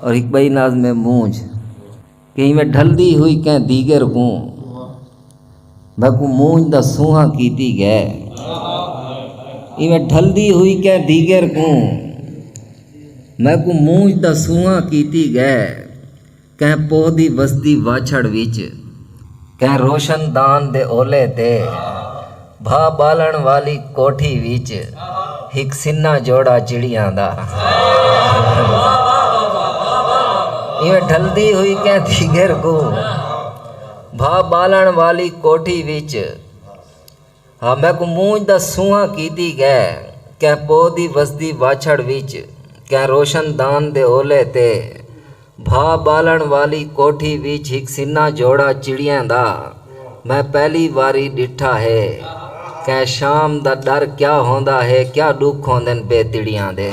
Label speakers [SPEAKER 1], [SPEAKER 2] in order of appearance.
[SPEAKER 1] और एक बई नाज में मूंझ कि में ढलदी हुई कै दीगर को भकू मूंझ दा सूहा कीती गै इवें ढलदी हुई कै दीगर को मैं को मूंझ दा सूहा कीती गै कै पोह दी वसदी वाछड़ विच कै रोशन दान दे ओले ते भा बालण वाली कोठी विच हिक सिन्ना जोड़ा चिड़ियां दा इवें ढलदी हुई कै दीगर को भा बालण वाली कोठी विच हाँ मैं को मूंझ दा सूहा कीती गै कै पोह दी वसदी वाछड़ विच कै रोशन दान दे ओले ते भा बालण वाली कोठी विच हिक सिन्ना जोड़ा चिड़ियां दा मैं पहली वारी डिठा है कै शाम दा डर क्या होंदा है क्या दुख होंदे न बेतिड़ियां दे।